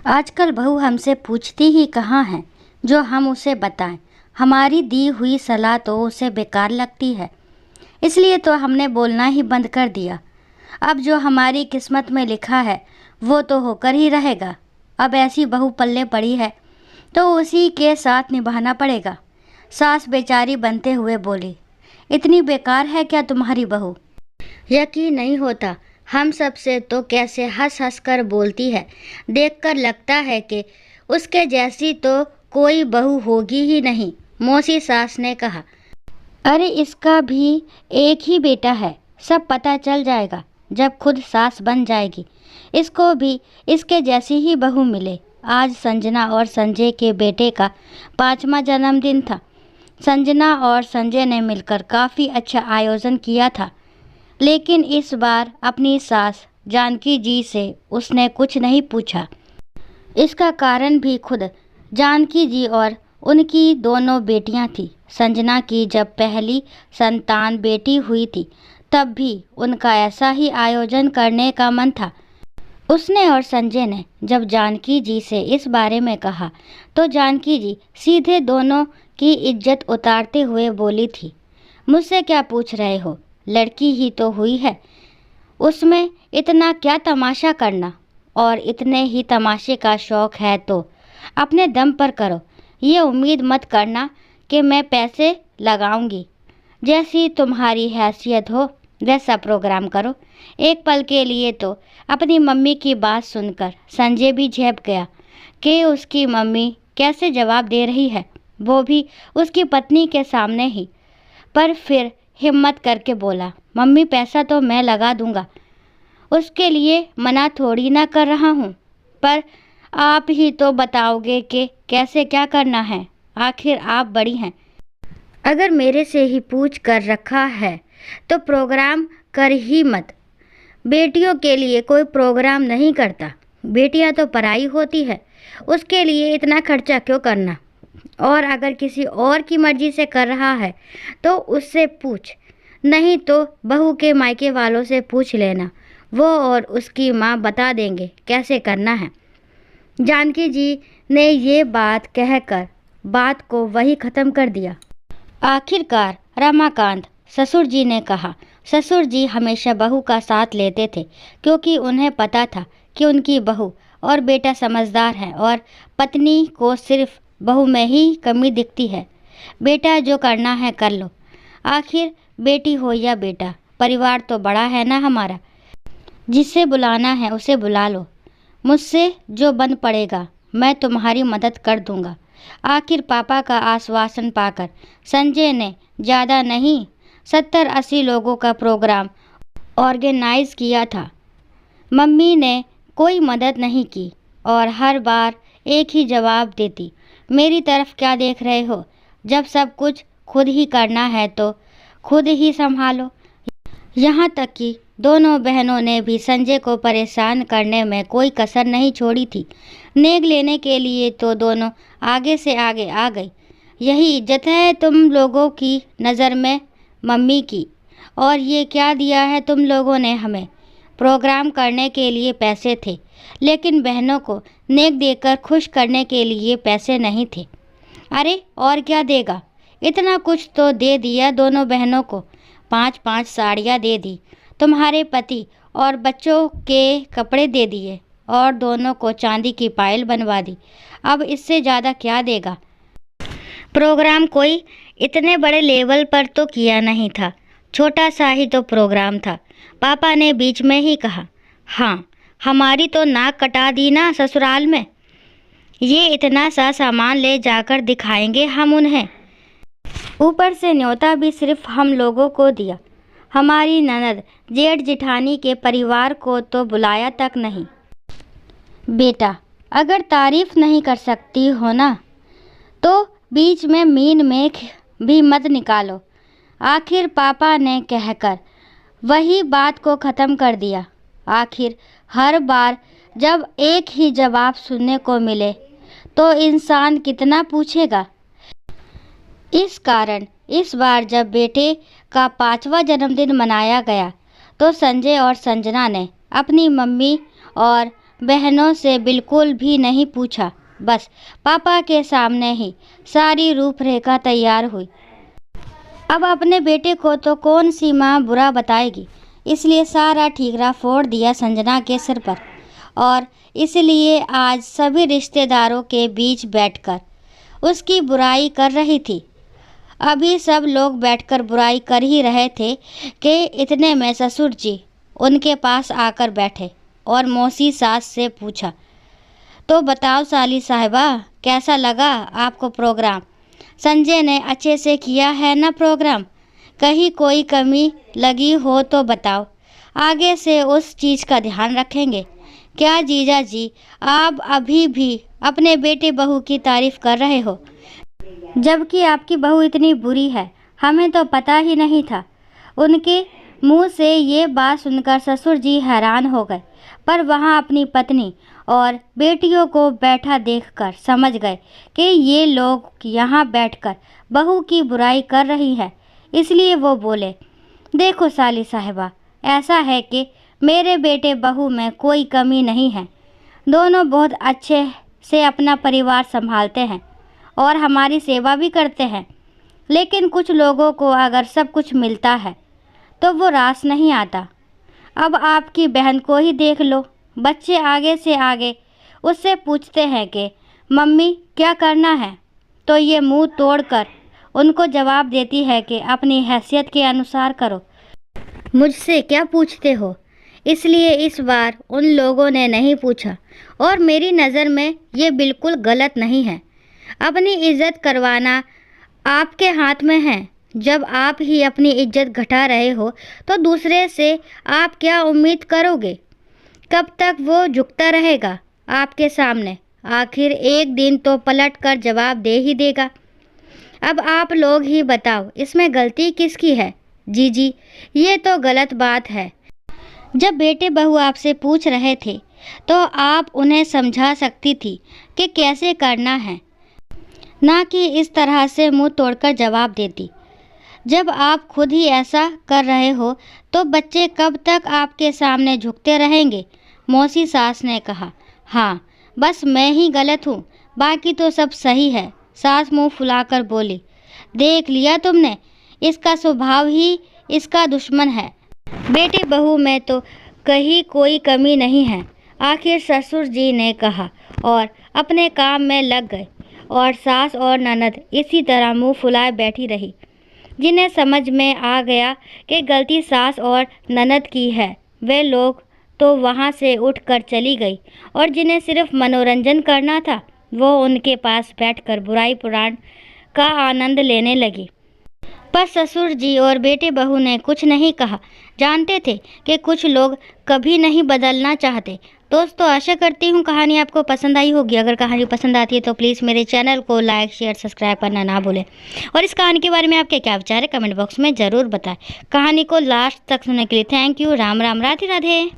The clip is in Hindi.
आजकल बहू हमसे पूछती ही कहाँ है जो हम उसे बताएं। हमारी दी हुई सलाह तो उसे बेकार लगती है, इसलिए तो हमने बोलना ही बंद कर दिया। अब जो हमारी किस्मत में लिखा है वो तो होकर ही रहेगा। अब ऐसी बहू पल्ले पड़ी है तो उसी के साथ निभाना पड़ेगा। सास बेचारी बनते हुए बोली, इतनी बेकार है क्या तुम्हारी बहू? यकीन नहीं होता, हम सब से तो कैसे हंस हंस कर बोलती है। देखकर लगता है कि उसके जैसी तो कोई बहू होगी ही नहीं। मौसी सास ने कहा, अरे इसका भी एक ही बेटा है, सब पता चल जाएगा जब खुद सास बन जाएगी। इसको भी इसके जैसी ही बहू मिले। आज संजना और संजय के बेटे का 5वां जन्मदिन था। संजना और संजय ने मिलकर काफ़ी अच्छा आयोजन किया था, लेकिन इस बार अपनी सास जानकी जी से उसने कुछ नहीं पूछा। इसका कारण भी खुद जानकी जी और उनकी दोनों बेटियां थी। संजना की जब पहली संतान बेटी हुई थी तब भी उनका ऐसा ही आयोजन करने का मन था। उसने और संजय ने जब जानकी जी से इस बारे में कहा तो जानकी जी सीधे दोनों की इज्जत उतारते हुए बोली थी, मुझसे क्या पूछ रहे हो, लड़की ही तो हुई है, उसमें इतना क्या तमाशा करना, और इतने ही तमाशे का शौक है तो अपने दम पर करो। ये उम्मीद मत करना कि मैं पैसे लगाऊंगी। जैसी तुम्हारी हैसियत हो वैसा प्रोग्राम करो। एक पल के लिए तो अपनी मम्मी की बात सुनकर संजय भी झेप गया कि उसकी मम्मी कैसे जवाब दे रही है, वो भी उसकी पत्नी के सामने ही। पर फिर हिम्मत करके बोला, मम्मी पैसा तो मैं लगा दूंगा, उसके लिए मना थोड़ी ना कर रहा हूँ, पर आप ही तो बताओगे कि कैसे क्या करना है। आखिर आप बड़ी हैं, अगर मेरे से ही पूछ कर रखा है तो प्रोग्राम कर ही मत। बेटियों के लिए कोई प्रोग्राम नहीं करता, बेटियां तो पराई होती है, उसके लिए इतना खर्चा क्यों करना। और अगर किसी और की मर्जी से कर रहा है तो उससे पूछ, नहीं तो बहू के मायके वालों से पूछ लेना, वो और उसकी माँ बता देंगे कैसे करना है। जानकी जी ने ये बात कहकर बात को वही ख़त्म कर दिया। आखिरकार रमाकांत ससुर जी ने कहा। ससुर जी हमेशा बहू का साथ लेते थे, क्योंकि उन्हें पता था कि उनकी बहू और बेटा समझदार हैं और पत्नी को सिर्फ बहू में ही कमी दिखती है। बेटा जो करना है कर लो, आखिर बेटी हो या बेटा, परिवार तो बड़ा है ना हमारा। जिसे बुलाना है उसे बुला लो, मुझसे जो बन पड़ेगा मैं तुम्हारी मदद कर दूंगा। आखिर पापा का आश्वासन पाकर संजय ने ज़्यादा नहीं 70-80 लोगों का प्रोग्राम ऑर्गेनाइज किया था। मम्मी ने कोई मदद नहीं की और हर बार एक ही जवाब देती, मेरी तरफ क्या देख रहे हो, जब सब कुछ खुद ही करना है तो खुद ही संभालो। यहाँ तक कि दोनों बहनों ने भी संजय को परेशान करने में कोई कसर नहीं छोड़ी थी। नेग लेने के लिए तो दोनों आगे से आगे आ गई। यही इज्जत है तुम लोगों की नज़र में मम्मी की, और ये क्या दिया है तुम लोगों ने हमें। प्रोग्राम करने के लिए पैसे थे, लेकिन बहनों को नेक देकर खुश करने के लिए पैसे नहीं थे। अरे और क्या देगा, इतना कुछ तो दे दिया दोनों बहनों को। 5-5 साड़ियाँ दे दी, तुम्हारे पति और बच्चों के कपड़े दे दिए और दोनों को चांदी की पायल बनवा दी। अब इससे ज़्यादा क्या देगा। प्रोग्राम कोई इतने बड़े लेवल पर तो किया नहीं था, छोटा सा ही तो प्रोग्राम था। पापा ने बीच में ही कहा, हाँ हमारी तो नाक कटा दी ना ससुराल में, ये इतना सा सामान ले जाकर दिखाएंगे हम उन्हें। ऊपर से न्योता भी सिर्फ हम लोगों को दिया, हमारी ननद जेठ जिठानी के परिवार को तो बुलाया तक नहीं। बेटा अगर तारीफ नहीं कर सकती हो ना तो बीच में मीन मेख भी मत निकालो। आखिर पापा ने कहकर वही बात को ख़त्म कर दिया। आखिर हर बार जब एक ही जवाब सुनने को मिले तो इंसान कितना पूछेगा। इस कारण इस बार जब बेटे का 5वां जन्मदिन मनाया गया तो संजय और संजना ने अपनी मम्मी और बहनों से बिल्कुल भी नहीं पूछा। बस पापा के सामने ही सारी रूपरेखा तैयार हुई। अब अपने बेटे को तो कौन सी माँ बुरा बताएगी, इसलिए सारा ठीकरा फोड़ दिया संजना के सिर पर। और इसलिए आज सभी रिश्तेदारों के बीच बैठकर उसकी बुराई कर रही थी। अभी सब लोग बैठकर बुराई कर ही रहे थे कि इतने में ससुर जी उनके पास आकर बैठे और मौसी सास से पूछा, तो बताओ साली साहिबा, कैसा लगा आपको प्रोग्राम? संजय ने अच्छे से किया है ना प्रोग्राम? कहीं कोई कमी लगी हो तो बताओ, आगे से उस चीज़ का ध्यान रखेंगे। क्या जीजा जी, आप अभी भी अपने बेटे बहू की तारीफ कर रहे हो, जबकि आपकी बहू इतनी बुरी है? हमें तो पता ही नहीं था। उनके मुंह से ये बात सुनकर ससुर जी हैरान हो गए, पर वहाँ अपनी पत्नी और बेटियों को बैठा देखकर समझ गए कि ये लोग यहाँ बैठकर बहू की बुराई कर रही है। इसलिए वो बोले, देखो साली साहिबा, ऐसा है कि मेरे बेटे बहू में कोई कमी नहीं है। दोनों बहुत अच्छे से अपना परिवार संभालते हैं और हमारी सेवा भी करते हैं। लेकिन कुछ लोगों को अगर सब कुछ मिलता है तो वो रास नहीं आता। अब आपकी बहन को ही देख लो, बच्चे आगे से आगे उससे पूछते हैं कि मम्मी क्या करना है, तो ये मुंह तोड़कर उनको जवाब देती है कि अपनी हैसियत के अनुसार करो, मुझसे क्या पूछते हो। इसलिए इस बार उन लोगों ने नहीं पूछा और मेरी नज़र में ये बिल्कुल गलत नहीं है। अपनी इज्जत करवाना आपके हाथ में है। जब आप ही अपनी इज्जत घटा रहे हो तो दूसरे से आप क्या उम्मीद करोगे? कब तक वो झुकता रहेगा आपके सामने? आखिर एक दिन तो पलट कर जवाब दे ही देगा। अब आप लोग ही बताओ, इसमें गलती किसकी है? जी, ये तो गलत बात है। जब बेटे बहू आपसे पूछ रहे थे तो आप उन्हें समझा सकती थी कि कैसे करना है, ना कि इस तरह से मुंह तोड़कर जवाब देती। जब आप खुद ही ऐसा कर रहे हो तो बच्चे कब तक आपके सामने झुकते रहेंगे? मौसी सास ने कहा। हाँ, बस मैं ही गलत हूँ, बाकी तो सब सही है। सास मुंह फुलाकर बोली, देख लिया तुमने, इसका स्वभाव ही इसका दुश्मन है। बेटे बहू में तो कहीं कोई कमी नहीं है। आखिर ससुर जी ने कहा और अपने काम में लग गए और सास और ननद इसी तरह मुंह फुलाए बैठी रही। जिन्हें समझ में आ गया कि गलती सास और ननद की है, वे लोग तो वहाँ से उठकर चली गई और जिन्हें सिर्फ मनोरंजन करना था वो उनके पास बैठकर बुराई पुराण का आनंद लेने लगी। पर ससुर जी और बेटे बहू ने कुछ नहीं कहा। जानते थे कि कुछ लोग कभी नहीं बदलना चाहते। दोस्तों, आशा करती हूँ कहानी आपको पसंद आई होगी। अगर कहानी पसंद आती है तो प्लीज़ मेरे चैनल को लाइक, शेयर, सब्सक्राइब करना ना भूलें। और इस कहानी के बारे में आपके क्या विचार है कमेंट बॉक्स में ज़रूर बताएं। कहानी को लास्ट तक सुनने के लिए थैंक यू। राम राम, राधे राधे।